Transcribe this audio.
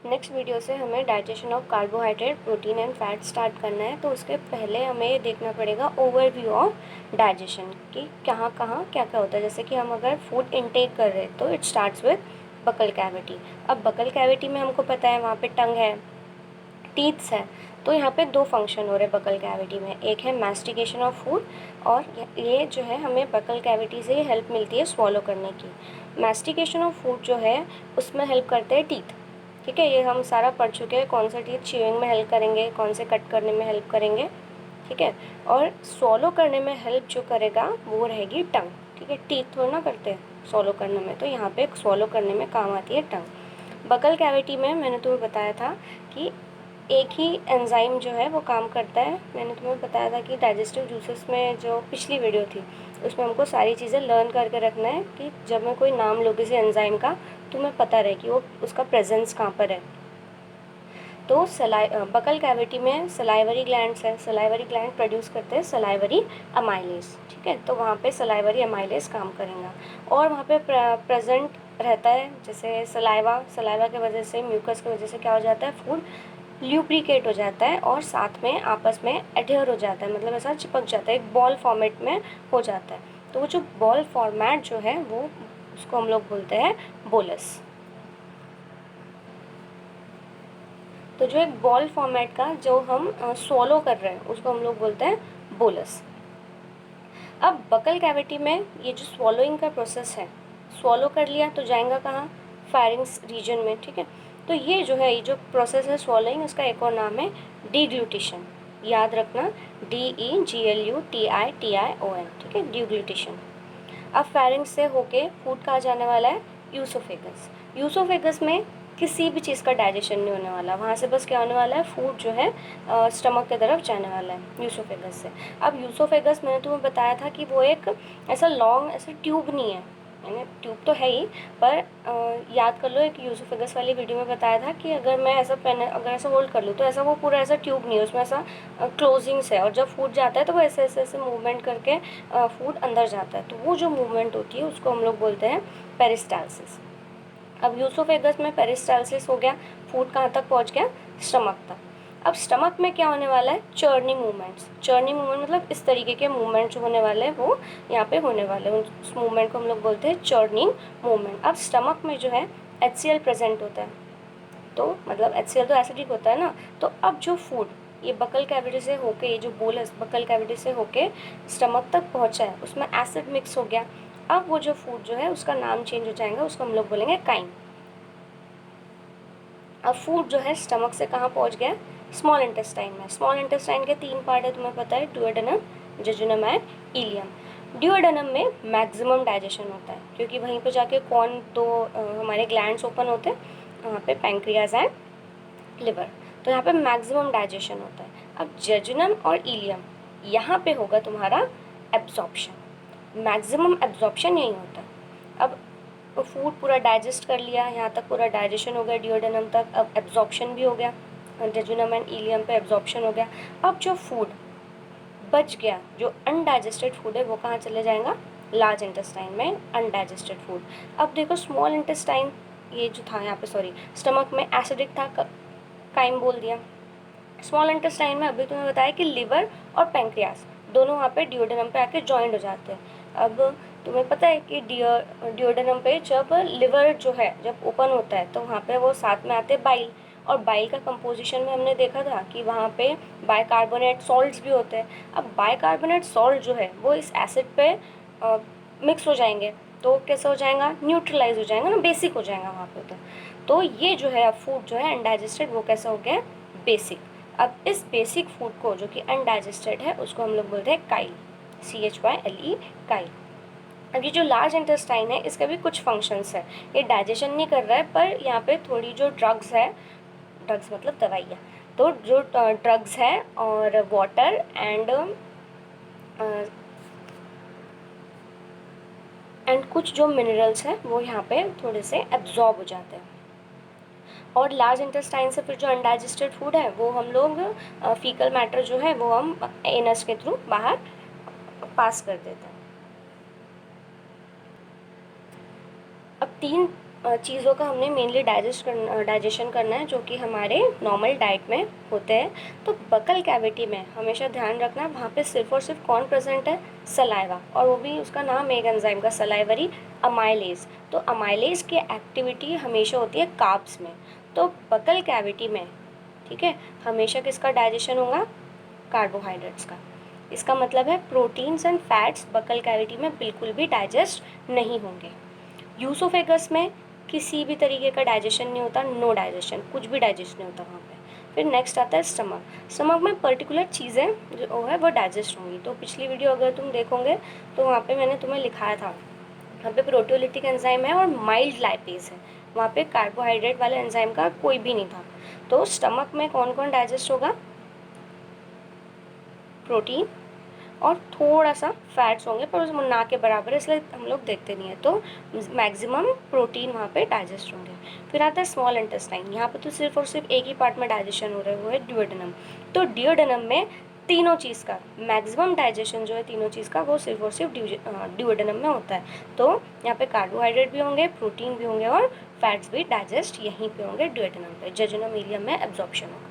Next video से हमें digestion of carbohydrate, protein and fat start करना है। तो उसके पहले हमें ये देखना पड़ेगा ओवरव्यू ऑफ डाइजेशन कि कहाँ कहाँ क्या क्या होता है। जैसे कि हम अगर फूड इनटेक कर रहे हैं तो it starts with buccal cavity. अब बकल कैविटी में हमको पता है वहाँ पे टंग है, टीथ्स है। तो यहाँ पे दो फंक्शन हो रहे हैं बकल कैविटी में, एक है मैस्टिकेशन ऑफ फूड और ये जो है हमें बकल कैविटी से हेल्प मिलती है स्वॉलो करने की। मैस्टिकेशन ऑफ फूड जो है उसमें हेल्प करते हैं टीथ। ठीक है, ये हम सारा पढ़ चुके हैं, कौन सा टीथ च्यूइंग में हेल्प करेंगे, कौन से कट करने में हेल्प करेंगे। ठीक है, और स्वॉलो करने में हेल्प जो करेगा वो रहेगी टंग। ठीक है, टीथ थोड़ा ना करते हैं स्वॉलो करने में, तो यहाँ पे स्वॉलो करने में काम आती है टंग। बकल कैविटी में मैंने तुम्हें बताया था कि एक ही एंजाइम जो है वो काम करता है। मैंने तुम्हें बताया था कि डाइजेस्टिव जूसेस में जो पिछली वीडियो थी उसमें हमको सारी चीज़ें लर्न करके रखना है कि जब मैं कोई नाम लूँ किसी एंजाइम का तो मैं पता रहे कि वो उसका प्रेजेंस कहाँ पर है। तो बकल कैविटी में सलाइवरी ग्लैंड्स है, सलाइवरी ग्लैंड प्रोड्यूस करते हैं सलाइवरी अमाइलेज। ठीक है, तो वहाँ पे सलाइवरी अमाइलेज काम करेगा और वहाँ पे प्रेजेंट रहता है। जैसे सलाइवा की वजह से, म्यूकस की वजह से क्या हो जाता है, फूड ल्यूब्रिकेट हो जाता है और साथ में आपस में एडहेयर हो जाता है, मतलब ऐसा चिपक जाता है, एक बॉल फॉर्मेट में हो जाता है। तो वो जो बॉल फॉर्मेट जो है वो उसको हम लोग बोलते हैं बोलस। तो जो एक बॉल फॉर्मेट का जो हम स्वॉलो कर रहे हैं उसको हम लोग बोलते हैं बोलस। अब बकल कैविटी में ये जो स्वॉलोइंग का प्रोसेस है, स्वॉलो कर लिया तो जाएगा कहाँ, फेरिंग्स रीजन में। ठीक है, तो ये जो है, ये जो प्रोसेस है स्वॉलोइंग, इसका एक और नाम है डीग्लूटिशन। याद रखना, DEGLUTITION। ठीक है, डीग्लूटिशन। अब फेरिंग्स से होके फूड कहाँ जाने वाला है, यूसोफेगस। यूसोफेगस में किसी भी चीज़ का डाइजेशन नहीं होने वाला, वहाँ से बस क्या होने वाला है, फूड जो है स्टमक की तरफ जाने वाला है यूसोफेगस से। अब यूसोफेगस मैंने तुम्हें बताया था कि वो एक ऐसा लॉन्ग ऐसा ट्यूब नहीं है, यानी ट्यूब तो है ही, पर याद कर लो, एक यूसोफेगस वाली वीडियो में बताया था कि अगर मैं ऐसा पेन अगर ऐसा होल्ड कर लूँ तो ऐसा वो पूरा ऐसा ट्यूब नहीं है, उसमें ऐसा क्लोजिंग्स है और जब फूड जाता है तो वो ऐसे ऐसे ऐसे मूवमेंट करके फूड अंदर जाता है। तो वो जो मूवमेंट होती है उसको हम लोग बोलते हैं पेरिस्टाल्सिस। अब यूसोफेगस में पेरिस्टाल्सिस हो गया, फूड कहाँ तक पहुँच गया, स्टमक तक। अब स्टमक में क्या होने वाला है, चर्निंग मूवमेंट्स। चर्निंग मूवमेंट मतलब इस तरीके के मूवमेंट जो होने वाले हैं वो यहाँ पे होने वाले हैं, उस मूवमेंट को हम लोग बोलते हैं चर्निंग मूवमेंट। अब स्टमक में जो है HCl प्रेजेंट होता है, तो मतलब HCl तो एसिडिक होता है ना। तो अब जो फूड ये बकल कैविटी से होके, ये जो बोलस बकल कैविटी से होके स्टमक तक पहुँचा है, उसमें एसिड मिक्स हो गया। अब वो जो फूड जो है उसका नाम चेंज हो जाएगा, उसको हम लोग बोलेंगे काइन। अब फूड जो है स्टमक से कहाँ पहुँच गया, स्मॉल इंटेस्टाइन में। स्मॉल इंटेस्टाइन के 3 पार्ट है, तुम्हें पता है, duodenum, jejunum and ileum. Duodenum में मैक्सिमम डाइजेशन होता है क्योंकि वहीं पे जाके कौन तो हमारे ग्लैंड्स ओपन होते हैं, वहाँ पे पैंक्रियाज एंड लिवर। तो यहाँ पे मैक्सिमम डाइजेशन होता है। अब जेजुनम और इलियम, यहाँ पे होगा तुम्हारा एब्जॉर्प्शन, मैक्सिमम एब्जॉर्प्शन यही होता है। अब तो फूड पूरा डाइजेस्ट कर लिया, यहाँ तक पूरा डाइजेशन हो गया डिओडेनम तक, अब एब्जॉर्प्शन भी हो गया, जेजुनम एंड इलियम पे एब्जॉर्प्शन हो गया। अब जो फूड बच गया, जो अनडाइजेस्टेड फूड है, वो कहाँ चले जाएगा, लार्ज इंटेस्टाइन में अनडाइजेस्टेड फूड। अब देखो स्मॉल इंटेस्टाइन, ये जो था यहाँ पे, सॉरी, स्टमक में एसिडिक था, काइम बोल दिया। स्मॉल इंटेस्टाइन में अभी तुम्हें बताया कि लिवर और पैंक्रियास दोनों वहाँ पे डिओडेनम पे आके जॉइंट हो जाते हैं। अब तुम्हें पता है कि डिओडेनम पे जब लिवर जो है जब ओपन होता है तो वहाँ पे वो साथ में आते हैं बाइल, और बाइल का कंपोजिशन में हमने देखा था कि वहाँ पे बाइकार्बोनेट सॉल्ट्स भी होते हैं। अब बाइकार्बोनेट सॉल्ट जो है वो इस एसिड पे मिक्स हो जाएंगे, तो कैसे हो जाएगा, न्यूट्रलाइज हो जाएगा ना, बेसिक हो जाएगा वहाँ पे। तो ये जो है अब फूड जो है अनडाइजेस्टेड, वो कैसा हो गया, बेसिक। अब इस बेसिक फूड को जो कि अनडाइजेस्टेड है उसको हम लोग बोलते हैं काइल, CHYLE, काइल। अब ये जो लार्ज इंटेस्टाइन है इसका भी कुछ फंक्शंस है, ये डाइजेशन नहीं कर रहा है, पर यहाँ पे थोड़ी जो ड्रग्स है, ड्रग्स मतलब दवाइयाँ, तो जो ड्रग्स है और वाटर एंड कुछ जो मिनरल्स हैं वो यहाँ पे थोड़े से एब्जॉर्ब हो जाते हैं। और लार्ज इंटेस्टाइन से फिर जो अनडाइजेस्टेड फूड है वो हम लोग फीकल मैटर जो है वो हम एनस के थ्रू बाहर पास कर देते हैं। अब 3 चीज़ों का हमने मेनली डाइजेशन करना है जो कि हमारे नॉर्मल डाइट में होते हैं। तो बकल कैविटी में हमेशा ध्यान रखना है वहाँ पे सिर्फ और सिर्फ कौन प्रेजेंट है, सलाइवा, और वो भी उसका नाम एक एंजाइम का सलाइवरी अमाइलेज। तो अमाइलेज की एक्टिविटी हमेशा होती है कार्ब्स में। तो बकल कैविटी में, ठीक है, हमेशा किसका डाइजेशन होगा, कार्बोहाइड्रेट्स का। इसका मतलब है proteins and fats buccal cavity में बिल्कुल भी डाइजेस्ट नहीं होंगे। यूसोफेगस में किसी भी तरीके का डाइजेशन नहीं होता, नो डाइजेशन, कुछ भी डाइजेस्ट नहीं होता वहाँ पे। फिर नेक्स्ट आता है स्टमक। स्टमक में पर्टिकुलर चीज़ें जो है वो डाइजेस्ट होंगी। तो पिछली वीडियो अगर तुम देखोगे तो वहाँ पे मैंने तुम्हें लिखाया था, वहाँ पे प्रोटियोलिटिक एंजाइम है और माइल्ड लाइपेज है, वहाँ पे कार्बोहाइड्रेट वाले एंजाइम का कोई भी नहीं था। तो स्टमक में कौन कौन डाइजेस्ट होगा, प्रोटीन और थोड़ा सा फैट्स होंगे, पर उस ना के बराबर है, इसलिए हम लोग देखते नहीं है। तो मैक्सिमम प्रोटीन वहाँ पे डाइजेस्ट होंगे। फिर आता है स्मॉल इंटेस्टाइन। यहाँ पे तो सिर्फ और सिर्फ एक ही पार्ट में डाइजेशन हो रहा है, वो है ड्यूओडेनम। तो ड्यूओडेनम में तीनों चीज़ का मैक्सिमम डाइजेशन जो है तीनों चीज़ का वो सिर्फ और सिर्फ ड्यूओडेनम में होता है। तो यहाँ पे कार्बोहाइड्रेट भी होंगे, प्रोटीन भी होंगे और फैट्स भी डाइजेस्ट यहीं पे होंगे ड्यूओडेनम पे। जेजुनम इलियम में एब्जॉर्प्शन होगा।